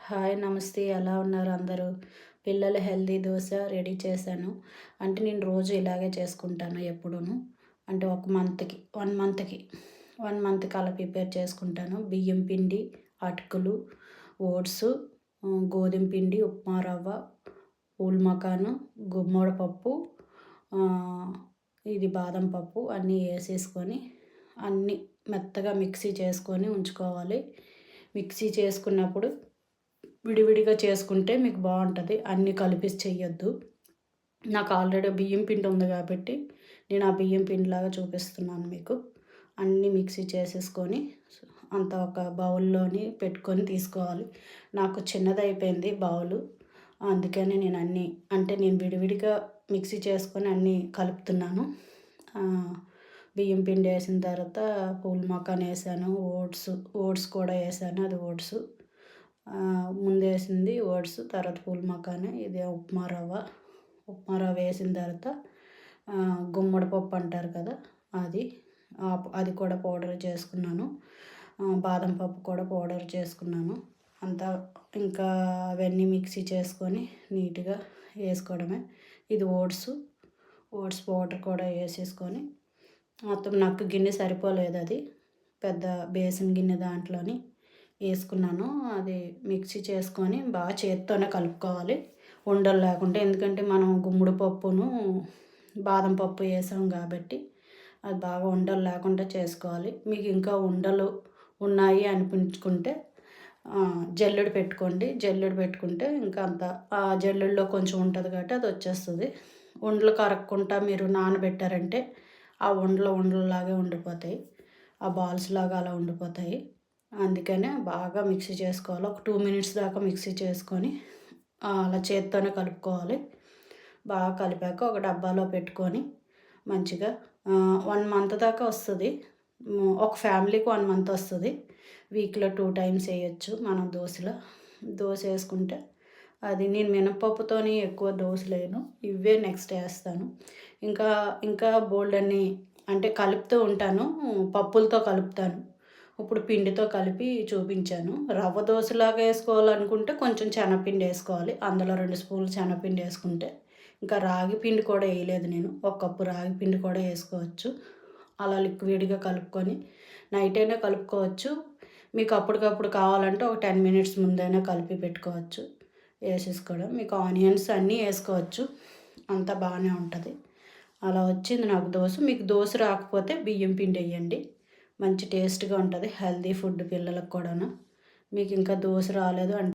Hi నమస్తే ఎలా ఉన్నారు అందరూ? పిల్లల హెల్తీ దోస రెడీ చేశాను. అంటే నేను రోజు ఇలాగే చేసుకుంటాను ఎప్పుడూను. అంటే ఒక మంత్‌కి 1 మంత్‌కి అలా ప్రిపేర్ చేసుకుంటాను. బియ్యం పిండి, అటుకులు, ఓట్స్, గోధుమ పిండి, ఉప్మా రవ్వ, పూల్ మకాను, గుమ్మడి పప్పు, ఆహ్, ఇది బాదం పప్పు అన్నీ ఏసేసుకొని అన్నీ మెత్తగా మిక్సీ చేసుకొని ఉంచుకోవాలి. మిక్సీ చేసుకున్నప్పుడు విడివిడిగా చేసుకుంటే మీకు బావుంటది. అన్నీ కలిపేసి చెయ్యొద్దు. నాకు ఆల్రెడీ బియ్యం పిండి ఉంది గాబట్టి, నేను ఆ బియ్యం పిండిలాగా చూపిస్తున్నాను మీకు. అన్నీ మిక్సీ చేసేసుకొని అంతా ఒక బౌల్‌లోని పెట్టుకొని తీసుకోవాలి. నాకు చిన్నదయిపోయింది బౌలు. అందుకని నేను అన్నీ అంటే నేను విడివిడిగా మిక్సీ చేసుకొని అన్నీ కలుపుతున్నాను. బియ్యం పిండి ఏసిన తర్వాత పూల్ మకాన్ ఏసాను. ఓట్స్ కూడా ఏసాను. అది ఓట్స్. ముందేసింది ఓట్స్, తర్వాత పూల్ మకాని, ఇది ఉప్మా రవ్వ. ఉప్మా రవ్వ వేసిన తర్వాత గుమ్మడి పప్పు అంటారు కదా! అది. అది కూడా పౌడర్ చేసుకున్నాను. బాదం పప్పు కూడా పౌడర్ చేసుకున్నాను. అంతా ఇంకా అవన్నీ మిక్సీ చేసుకొని నీట్‌గా ఏసుకోవడమే. ఇది ఓట్స్ పౌడర్ కూడా ఏసేసుకొని మొత్తం నాకు గిన్నె సరిపోలేదది. పెద్ద బేసిన్ గిన్నె దాంట్లోని ఏసుకున్నాను. అది మిక్సీ చేసుకొని బాగా చేత్తోనే కలుపుకోవాలి. ఉండలు లేకుండా. ఎందుకంటే మనం గుమ్మడి పప్పును, బాదం పప్పు ఏసాం గాబట్టి అది బాగా ఉండలు లేకుండా చేసుకోవాలి. మీకు ఇంకా ఉండలు ఉన్నాయి అనిపించుకుంటే జల్లెడ పెట్టుకోండి. జల్లెడ పెట్టుకుంటే ఇంకా అంత ఆ జల్లెడలో కొంచెం ఉంటది కాబట్టి అదొచ్చేస్తది. ఉండలు కరక్కుండా మీరు నానబెట్టారంటే ఆ ఉండల్లాగే ఉండిపోతాయి. ఆ బాల్స్‌లాగా అలా ఉండిపోతాయి. అందుకనే బాగా మిక్సీ చేసుకోవాలి. ఒక 2 మినిట్స్ దాకా మిక్సీ చేసుకొని అలా చేత్తోనే కలుపుకోవాలి. బాగా కలిపాక ఒక డబ్బాలో పెట్టుకొని మంచిగా 1 మంత్ దాకా వస్తది. ఒక ఫ్యామిలీకి 1 మంత్ వస్తది. వీక్‌లో 2 టైమ్స్ ఎయొచ్చు మనం దోసలో. దోస ఏసుకుంటే అది నేను మినపప్పుతోని ఎక్కువ దోసలేయను. ఇవే నెక్స్ట్ ఏస్తాను. ఇంకా ఇంకా బోలెడన్ని అంటే కలుపుతూ ఉంటాను. పప్పులతో కలుపుతాను. ఇప్పుడు పిండితో కలిపి చూపించాను. రవ్వ దోసలాగా ఏసుకోవాలనుకుంటే కొంచెం శనగపిండి ఏసుకోవాలి. అందులో 2 స్పూన్లు శనగపిండి ఏసుకుంటే, ఇంకా రాగి పిండి కూడా ఎయలేదు నేను. ఒక కప్పు రాగి పిండి కూడా ఏసుకోవచ్చు. అలా లిక్విడ్‌గా కలుపుకొని నైట్ అయినా కలుపుకోవచ్చు. మీకు అప్పటికప్పుడు కావాలంటే ఒక 10 మినిట్స్ ముందైనా కలిపి పెట్టుకోవచ్చు. ఏసేసుకోవడం. మీకు ఆనియన్స్ అన్నీ ఏసుకోవచ్చు. అంతా బానే ఉంటది. అలా వచ్చింది నాకు దోస. మీకు దోస రాకపోతే బియ్యం పిండి ఎయ్యండి. మంచి టేస్ట్‌గా ఉంటది. హెల్తీ ఫుడ్ పిల్లలకు కూడాను. మీకు ఇంకా దోస రాలేదు అంటే